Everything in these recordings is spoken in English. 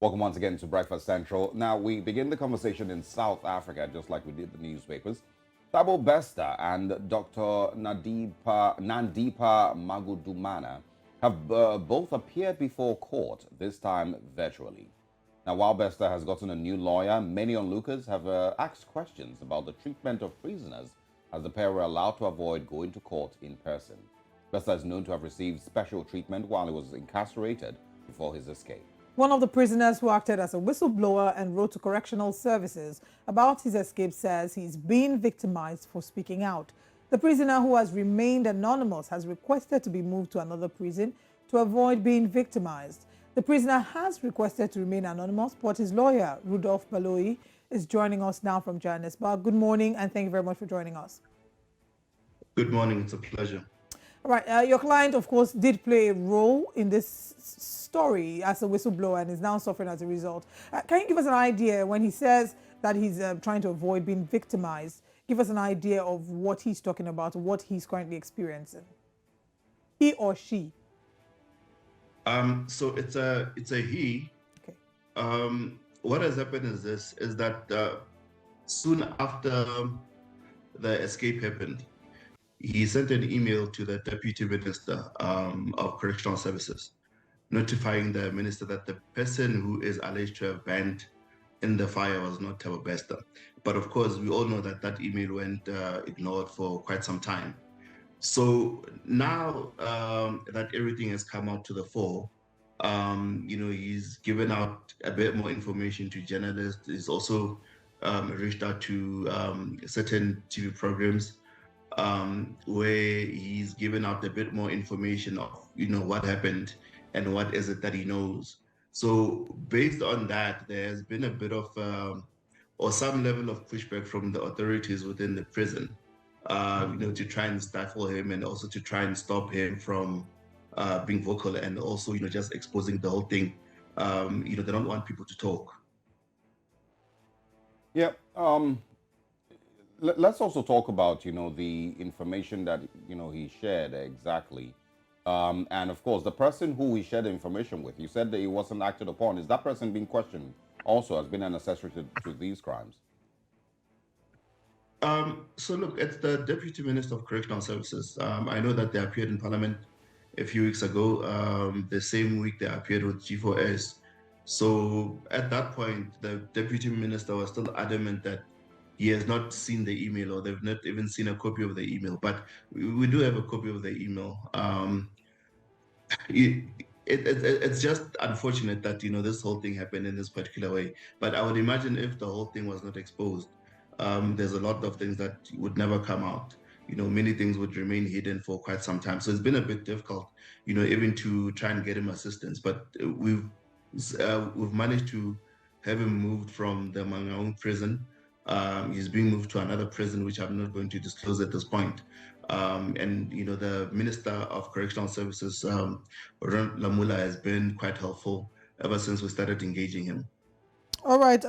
Welcome once again to Breakfast Central. Now, we begin the conversation in South Africa, just like we did the newspapers. Thabo Bester and Dr. Nandipha Magudumana have both appeared before court, this time virtually. Now, while Bester has gotten a new lawyer, many onlookers have asked questions about the treatment of prisoners as the pair were allowed to avoid going to court in person. Bester is known to have received special treatment while he was incarcerated before his escape. One of the prisoners who acted as a whistleblower and wrote to correctional services about his escape says he's being victimized for speaking out. The prisoner, who has remained anonymous, has requested to be moved to another prison to avoid being victimized. The prisoner has requested to remain anonymous, but his lawyer, Rudolph Baloi, is joining us now from Johannesburg. Good morning, and thank you very much for joining us. Good morning. It's a pleasure. All right. Your client, of course, did play a role in this story as a whistleblower and is now suffering as a result. Can you give us an idea, when he says that he's trying to avoid being victimized, give us an idea of what he's talking about, what he's currently experiencing? He or she? So it's a he. Okay. What has happened is that soon after the escape happened, he sent an email to the Deputy Minister of Correctional Services, notifying the minister that the person who is alleged to have banned in the fire was not Thabo Bester. But of course, we all know that that email went ignored for quite some time. So now that everything has come out to the fore, he's given out a bit more information to journalists. He's also reached out to certain TV programs where he's given out a bit more information of, what happened and what is it that he knows. So based on that, there has been a bit of, or some level of pushback from the authorities within the prison, to try and stifle him and also to try and stop him from being vocal and also, just exposing the whole thing. They don't want people to talk. Yeah. Let's also talk about, the information that, he shared exactly. And of course, the person who he shared the information with, you said that he wasn't acted upon. Is that person being questioned also as being an accessory to these crimes? So look, it's the Deputy Minister of Correctional Services. I know that they appeared in Parliament a few weeks ago. The same week they appeared with G4S. So at that point, the Deputy Minister was still adamant that he has not seen the email, or they've not even seen a copy of the email. But we do have a copy of the email. It's just unfortunate that this whole thing happened in this particular way. But I would imagine if the whole thing was not exposed, there's a lot of things that would never come out. Many things would remain hidden for quite some time. So it's been a bit difficult, even to try and get him assistance. But we've managed to have him moved from the Mangaung prison. He's being moved to another prison, which I'm not going to disclose at this point. And the Minister of Correctional Services, Lamula, has been quite helpful ever since we started engaging him. All right.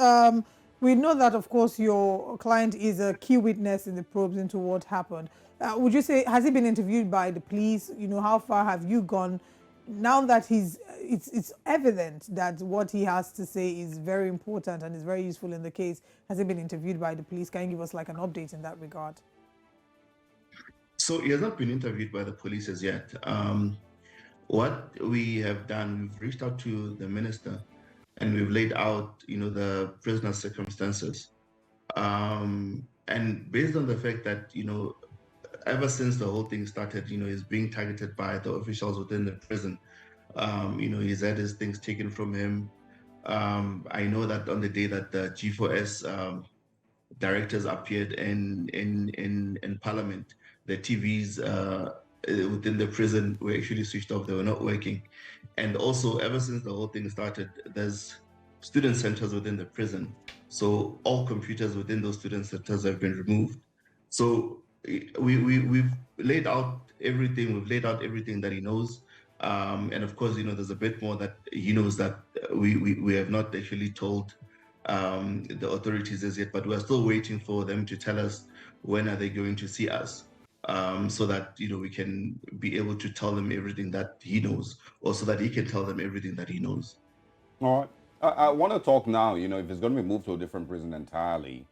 We know that, of course, your client is a key witness in the probes into what happened. Would you say, has he been interviewed by the police? How far have you gone? Now that it's evident that what he has to say is very important and is very useful in the case, has he been interviewed by the police? Can you give us like an update in that regard? So he has not been interviewed by the police as yet. What we have done, we've reached out to the minister and we've laid out, the prisoner's circumstances. And based on the fact that, ever since the whole thing started, he's being targeted by the officials within the prison. He's had his things taken from him. I know that on the day that the G4S directors appeared in Parliament, the TVs within the prison were actually switched off. They were not working. And also, ever since the whole thing started, there's student centers within the prison. So all computers within those student centers have been removed. So we've laid out everything. We've laid out everything that he knows. And of course, there's a bit more that he knows that we have not actually told the authorities as yet, but we're still waiting for them to tell us when are they going to see us, so that we can be able to tell them everything that he knows, or so that he can tell them everything that he knows. All right. I want to talk now, if it's going to be moved to a different prison entirely.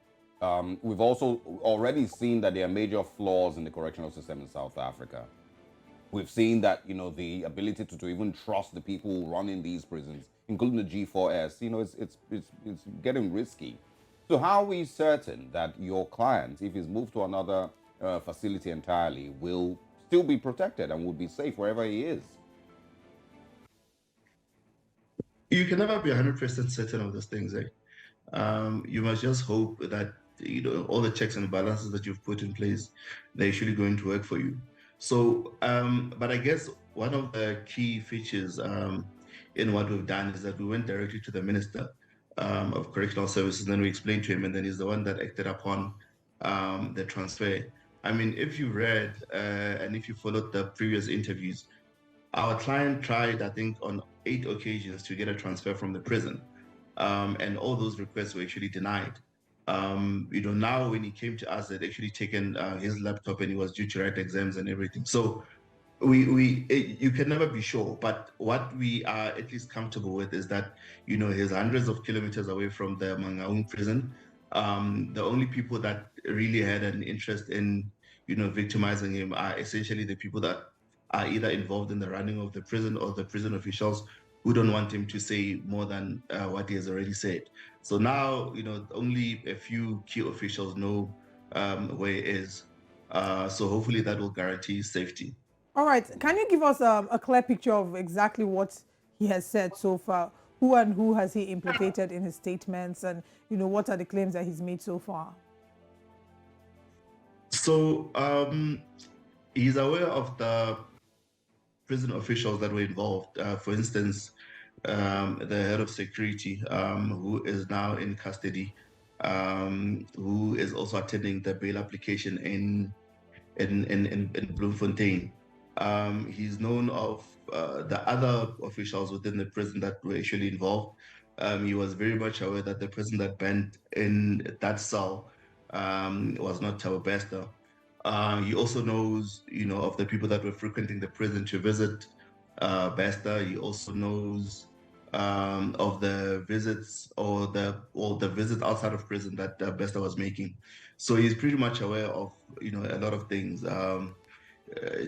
We've also already seen that there are major flaws in the correctional system in South Africa. We've seen that, the ability to even trust the people who run in these prisons, including the G4S, it's getting risky. So how are we certain that your client, if he's moved to another facility entirely, will still be protected and will be safe wherever he is? You can never be 100% certain of those things, eh? You must just hope that all the checks and balances that you've put in place, they're actually going to work for you. So, but I guess one of the key features in what we've done is that we went directly to the Minister of Correctional Services, and then we explained to him, and then he's the one that acted upon the transfer. I mean, if you read and if you followed the previous interviews, our client tried, I think, on 8 occasions to get a transfer from the prison, and all those requests were actually denied. Now when he came to us, they'd actually taken his laptop and he was due to write exams and everything. So you can never be sure, but what we are at least comfortable with is that he's hundreds of kilometers away from the Mangaung prison. The only people that really had an interest in victimizing him are essentially the people that are either involved in the running of the prison or the prison officials who don't want him to say more than what he has already said. So now only a few key officials know where he is. So hopefully that will guarantee his safety. All right. Can you give us a clear picture of exactly what he has said so far? Who and who has he implicated in his statements, and what are the claims that he's made so far? So he's aware of the prison officials that were involved. For instance, the head of security, who is now in custody, who is also attending the bail application in Bloemfontein. He's known of the other officials within the prison that were actually involved. He was very much aware that the person that banned in that cell was not Thabo Bester. He also knows, of the people that were frequenting the prison to visit Bester. He also knows of the visits or the visits outside of prison that Bester was making. So he's pretty much aware of a lot of things.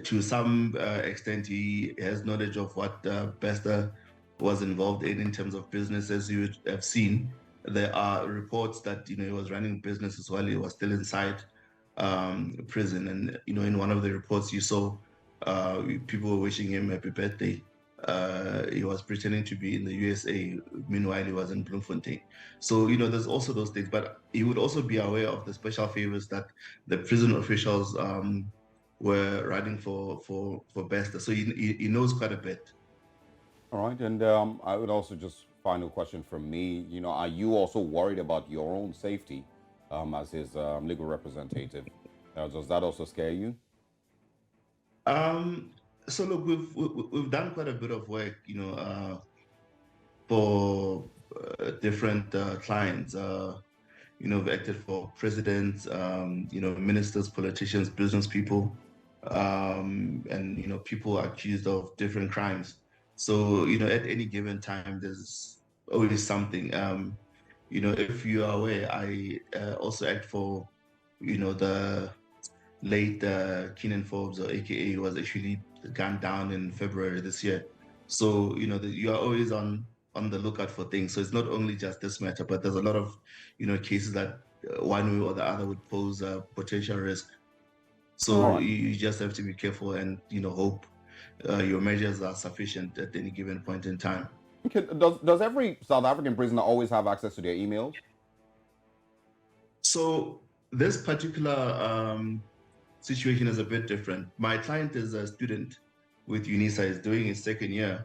To some extent, he has knowledge of what Bester was involved in terms of businesses. You would have seen there are reports that he was running businesses while he was still inside prison, and in one of the reports you saw people were wishing him happy birthday. He was pretending to be in the USA, meanwhile he was in Bloemfontein. So there's also those things, but he would also be aware of the special favors that the prison officials were running for Bester. So he knows quite a bit. All right, and I would also just final question from me. Are you also worried about your own safety as his legal representative? Does that also scare you? So look, we've done quite a bit of work, for different clients. We've acted for presidents, ministers, politicians, business people, and people accused of different crimes. So at any given time, there's always something. If you are aware, I also act for the late Keenan Forbes, or AKA, was actually gunned down in February this year. So you are always on the lookout for things. So it's not only just this matter, but there's a lot of cases that one way or the other would pose a potential risk. So you just have to be careful and hope your measures are sufficient at any given point in time. Okay. Does every South African prisoner always have access to their emails? So this particular situation is a bit different. My client is a student with UNISA. He's doing his second year.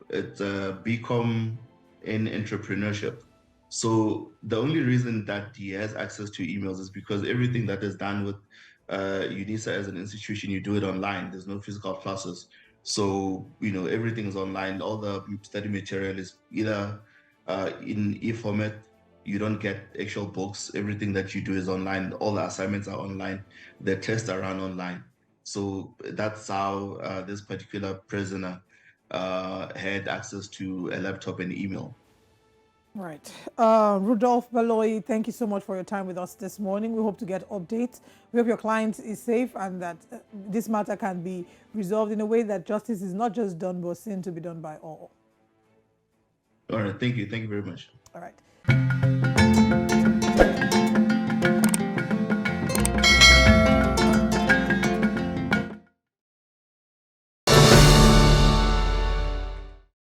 It's a BCom in entrepreneurship. So the only reason that he has access to emails is because everything that is done with UNISA as an institution, you do it online. There's no physical classes. So, everything is online. All the study material is either in e-format. You don't get actual books. Everything that you do is online. All the assignments are online. The tests are run online. So that's how this particular prisoner had access to a laptop and email. Right. Rudolph Baloy, thank you so much for your time with us this morning. We hope to get updates. We hope your client is safe and that this matter can be resolved in a way that justice is not just done but seen to be done by all. All right. Thank you. Thank you very much. All right.